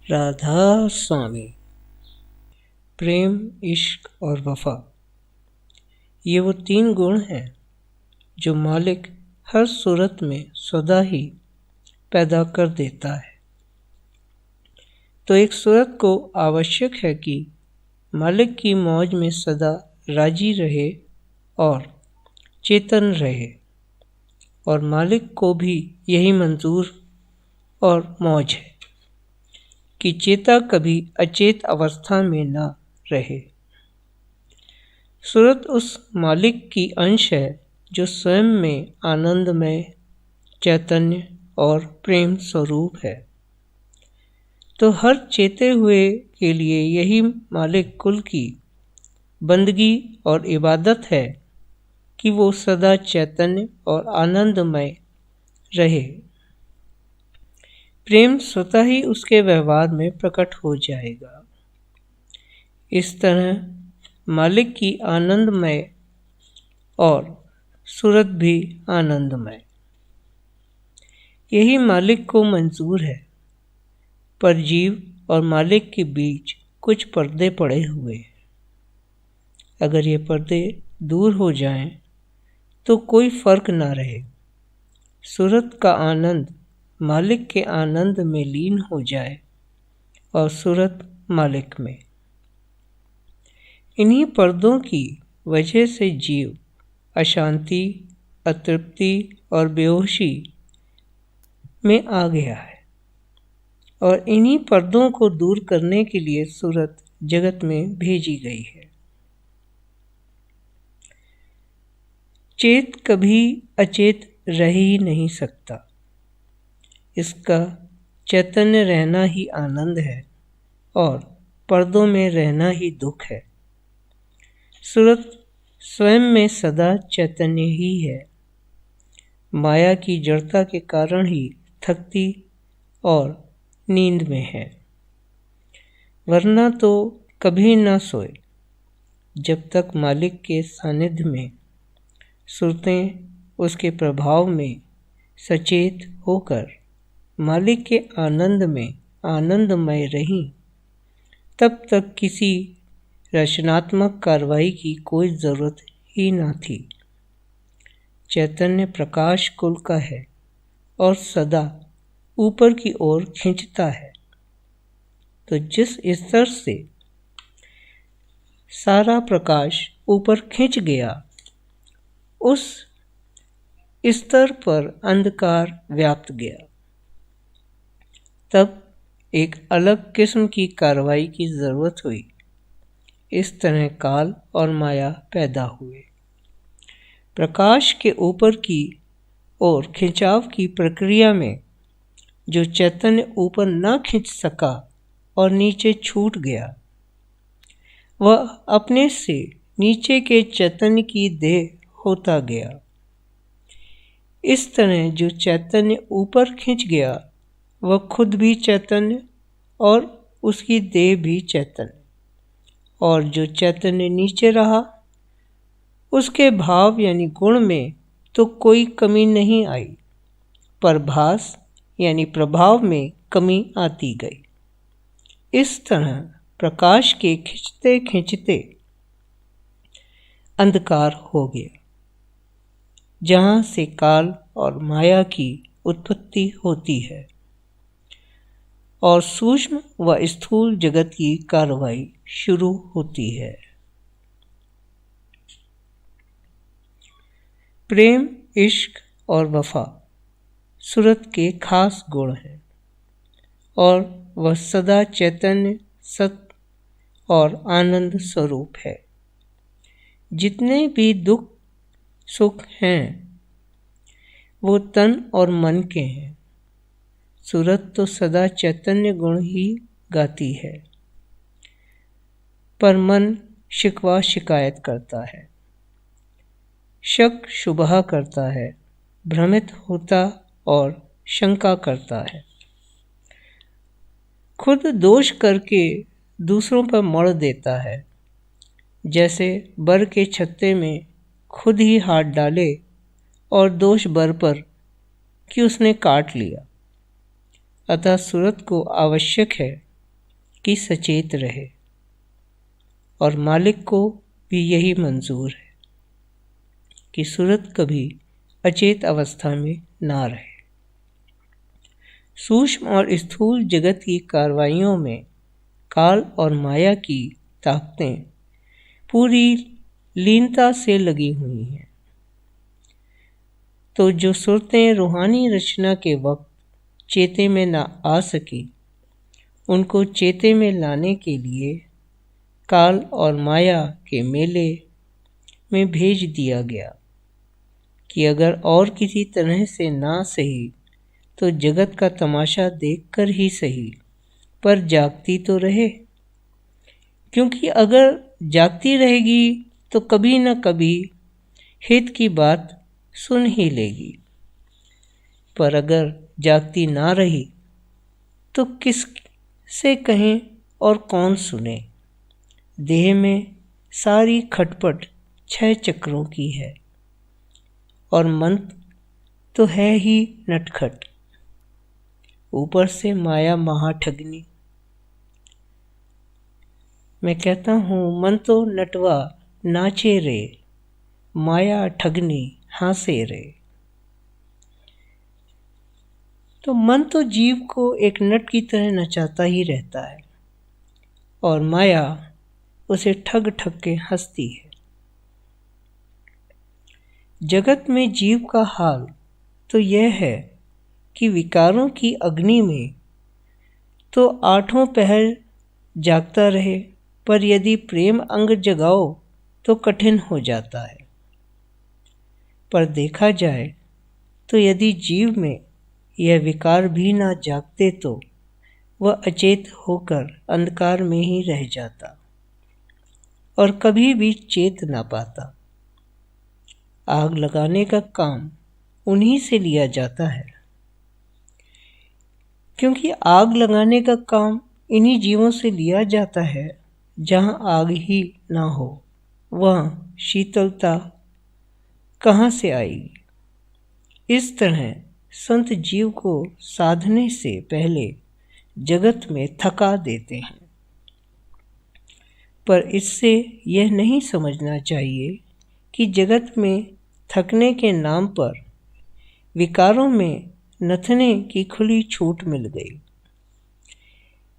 राधा स्वामी। प्रेम, इश्क और वफा, ये वो तीन गुण हैं जो मालिक हर सूरत में सदा ही पैदा कर देता है। तो एक सूरत को आवश्यक है कि मालिक की मौज में सदा राजी रहे और चेतन रहे, और मालिक को भी यही मंजूर और मौज है कि चेता कभी अचेत अवस्था में न रहे। सूरत उस मालिक की अंश है जो स्वयं में आनंदमय, चैतन्य और प्रेम स्वरूप है। तो हर चेते हुए के लिए यही मालिक कुल की बंदगी और इबादत है कि वो सदा चैतन्य और आनंदमय रहे। प्रेम स्वतः ही उसके व्यवहार में प्रकट हो जाएगा। इस तरह मालिक की आनंदमय और सूरत भी आनंदमय, यही मालिक को मंजूर है। पर जीव और मालिक के बीच कुछ पर्दे पड़े हुए हैं। अगर ये पर्दे दूर हो जाएं तो कोई फर्क ना रहे। सूरत का आनंद मालिक के आनंद में लीन हो जाए और सूरत मालिक में। इन्हीं पर्दों की वजह से जीव अशांति, अतृप्ति और बेहोशी में आ गया है, और इन्हीं पर्दों को दूर करने के लिए सूरत जगत में भेजी गई है। चेत कभी अचेत रह ही नहीं सकता। इसका चैतन्य रहना ही आनंद है और पर्दों में रहना ही दुख है। सूरत स्वयं में सदा चैतन्य ही है। माया की जड़ता के कारण ही थकती और नींद में है, वरना तो कभी ना सोए। जब तक मालिक के सानिध्य में सूरतें उसके प्रभाव में सचेत होकर मालिक के आनंद में आनंदमय रहीं, तब तक किसी रचनात्मक कार्रवाई की कोई ज़रूरत ही न थी। चैतन्य प्रकाश कुल का है और सदा ऊपर की ओर खींचता है। तो जिस स्तर से सारा प्रकाश ऊपर खींच गया, उस स्तर पर अंधकार व्याप्त गया। तब एक अलग किस्म की कार्रवाई की जरूरत हुई। इस तरह काल और माया पैदा हुए। प्रकाश के ऊपर की ओर खिंचाव की प्रक्रिया में जो चैतन्य ऊपर न खींच सका और नीचे छूट गया, वह अपने से नीचे के चैतन्य की देह होता गया। इस तरह जो चैतन्य ऊपर खिंच गया, वह खुद भी चैतन्य और उसकी देह भी चैतन्य, और जो चैतन्य नीचे रहा, उसके भाव यानी गुण में तो कोई कमी नहीं आई, पर भास यानी प्रभाव में कमी आती गई। इस तरह प्रकाश के खिंचते खिंचते अंधकार हो गया, जहाँ से काल और माया की उत्पत्ति होती है और सूक्ष्म व स्थूल जगत की कार्रवाई शुरू होती है। प्रेम, इश्क और वफा सूरत के खास गुण हैं, और वह सदा चैतन्य, सत्य और आनंद स्वरूप है। जितने भी दुख सुख हैं, वो तन और मन के हैं। सूरत तो सदा चैतन्य गुण ही गाती है, पर मन शिकवा शिकायत करता है, शक शुबहा करता है, भ्रमित होता और शंका करता है। खुद दोष करके दूसरों पर मढ़ देता है, जैसे बर के छत्ते में खुद ही हाथ डाले और दोष बर पर कि उसने काट लिया। अतः सूरत को आवश्यक है कि सचेत रहे, और मालिक को भी यही मंजूर है कि सूरत कभी अचेत अवस्था में ना रहे। सूक्ष्म और स्थूल जगत की कार्रवाइयों में काल और माया की ताकतें पूरी लीनता से लगी हुई हैं। तो जो सूरतें रूहानी रचना के वक्त चेते में ना आ सकी, उनको चेते में लाने के लिए काल और माया के मेले में भेज दिया गया कि अगर और किसी तरह से ना सही तो जगत का तमाशा देखकर ही सही, पर जागती तो रहे, क्योंकि अगर जागती रहेगी तो कभी न कभी हित की बात सुन ही लेगी। पर अगर जागती ना रही तो किस से कहें और कौन सुने। देह में सारी खटपट 6 चक्रों की है, और मन तो है ही नटखट, ऊपर से माया महाठगनी। मैं कहता हूँ मन तो नटवा नाचे रे, माया ठगनी हासे रे। तो मन तो जीव को एक नट की तरह नचाता ही रहता है, और माया उसे ठग ठग के हंसती है। जगत में जीव का हाल तो यह है कि विकारों की अग्नि में तो 8 पहर जागता रहे, पर यदि प्रेम अंग जगाओ तो कठिन हो जाता है। पर देखा जाए तो यदि जीव में यह विकार भी ना जागते तो वह अचेत होकर अंधकार में ही रह जाता और कभी भी चेत ना पाता। आग लगाने का काम उन्हीं से लिया जाता है, क्योंकि आग लगाने का काम इन्हीं जीवों से लिया जाता है। जहाँ आग ही ना हो वहाँ शीतलता कहाँ से आएगी। इस तरह संत जीव को साधने से पहले जगत में थका देते हैं, पर इससे यह नहीं समझना चाहिए कि जगत में थकने के नाम पर विकारों में नथने की खुली छूट मिल गई।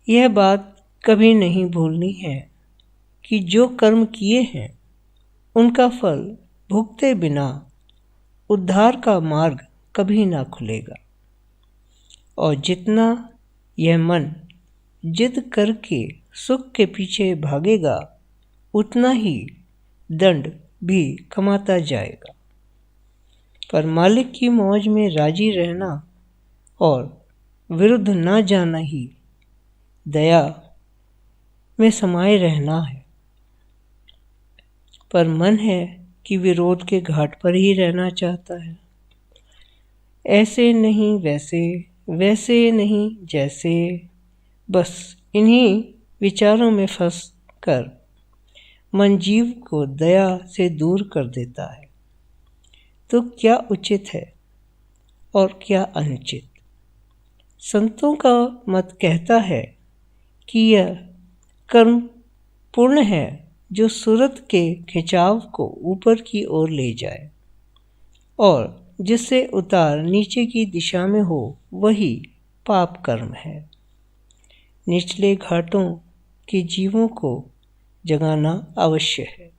यह बात कभी नहीं भूलनी है कि जो कर्म किए हैं उनका फल भुगते बिना उद्धार का मार्ग कभी ना खुलेगा, और जितना यह मन जिद करके सुख के पीछे भागेगा उतना ही दंड भी कमाता जाएगा। पर मालिक की मौज में राजी रहना और विरुद्ध ना जाना ही दया में समाये रहना है। पर मन है कि विरोध के घाट पर ही रहना चाहता है। ऐसे नहीं वैसे, वैसे नहीं जैसे, बस इन्हीं विचारों में फंस कर मन जीव को दया से दूर कर देता है। तो क्या उचित है और क्या अनुचित? संतों का मत कहता है कि यह कर्म पूर्ण है जो सूरत के खिंचाव को ऊपर की ओर ले जाए, और जिससे उतार नीचे की दिशा में हो वही पाप कर्म है। निचले घाटों के जीवों को जगाना अवश्य है।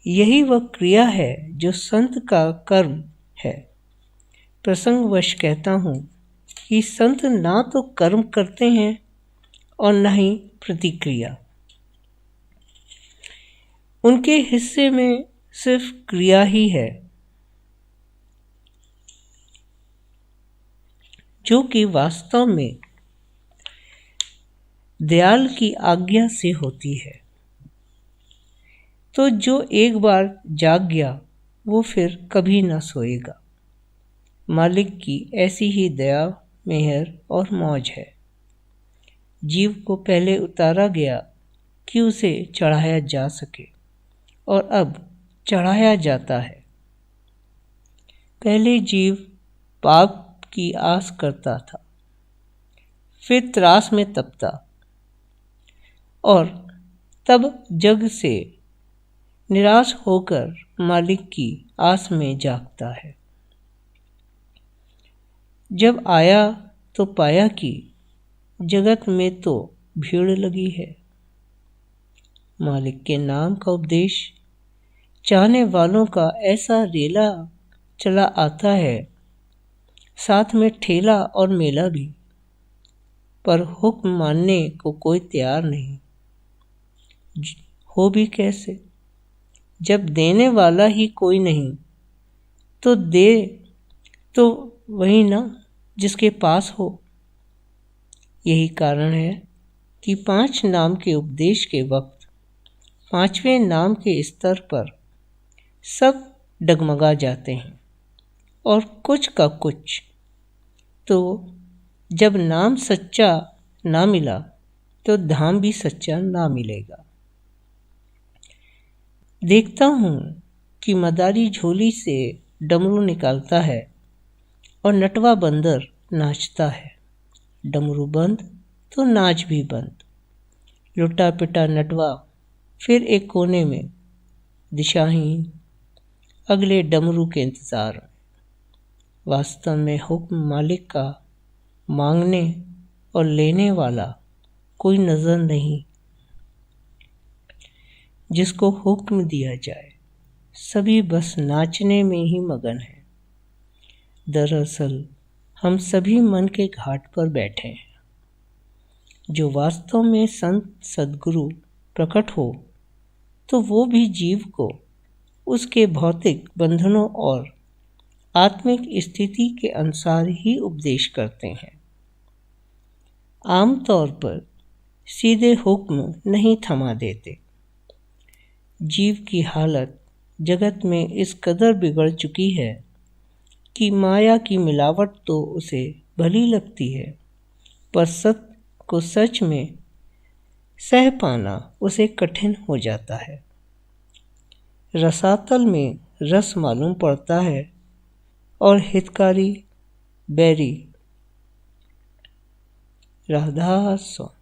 यही वह क्रिया है जो संत का कर्म है। प्रसंगवश कहता हूँ कि संत ना तो कर्म करते हैं और न ही प्रतिक्रिया। उनके हिस्से में सिर्फ क्रिया ही है, जो कि वास्तव में दयाल की आज्ञा से होती है। तो जो एक बार जाग गया वो फिर कभी ना सोएगा। मालिक की ऐसी ही दया, मेहर और मौज है। जीव को पहले उतारा गया कि उसे चढ़ाया जा सके, और अब चढ़ाया जाता है। पहले जीव पाप की आस करता था, फिर त्रास में तपता, और तब जग से निराश होकर मालिक की आस में जागता है। जब आया तो पाया कि जगत में तो भीड़ लगी है। मालिक के नाम का उपदेश चाहने वालों का ऐसा रेला चला आता है, साथ में ठेला और मेला भी, पर हुक्म मानने को कोई तैयार नहीं। हो भी कैसे, जब देने वाला ही कोई नहीं, तो दे तो वही ना जिसके पास हो। यही कारण है कि 5 नाम के उपदेश के वक्त 5वें नाम के स्तर पर सब डगमगा जाते हैं और कुछ का कुछ। तो जब नाम सच्चा ना मिला तो धाम भी सच्चा ना मिलेगा। देखता हूँ कि मदारी झोली से डमरू निकालता है और नटवा बंदर नाचता है। डमरू बंद तो नाच भी बंद। लुटा पिटा नटवा फिर एक कोने में दिशाहीन अगले डमरू के इंतजार में। वास्तव में हुक्म मालिक का मांगने और लेने वाला कोई नजर नहीं। जिसको हुक्म दिया जाए सभी बस नाचने में ही मगन है। दरअसल हम सभी मन के घाट पर बैठे हैं। जो वास्तव में संत सद्गुरु प्रकट हो तो वो भी जीव को उसके भौतिक बंधनों और आत्मिक स्थिति के अनुसार ही उपदेश करते हैं। आमतौर पर सीधे हुक्म नहीं थमा देते। जीव की हालत जगत में इस कदर बिगड़ चुकी है कि माया की मिलावट तो उसे भली लगती है, पर सत्य को सच में सह पाना उसे कठिन हो जाता है। रसातल में रस मालूम पड़ता है और हितकारी बैरी। राधा स्वामी।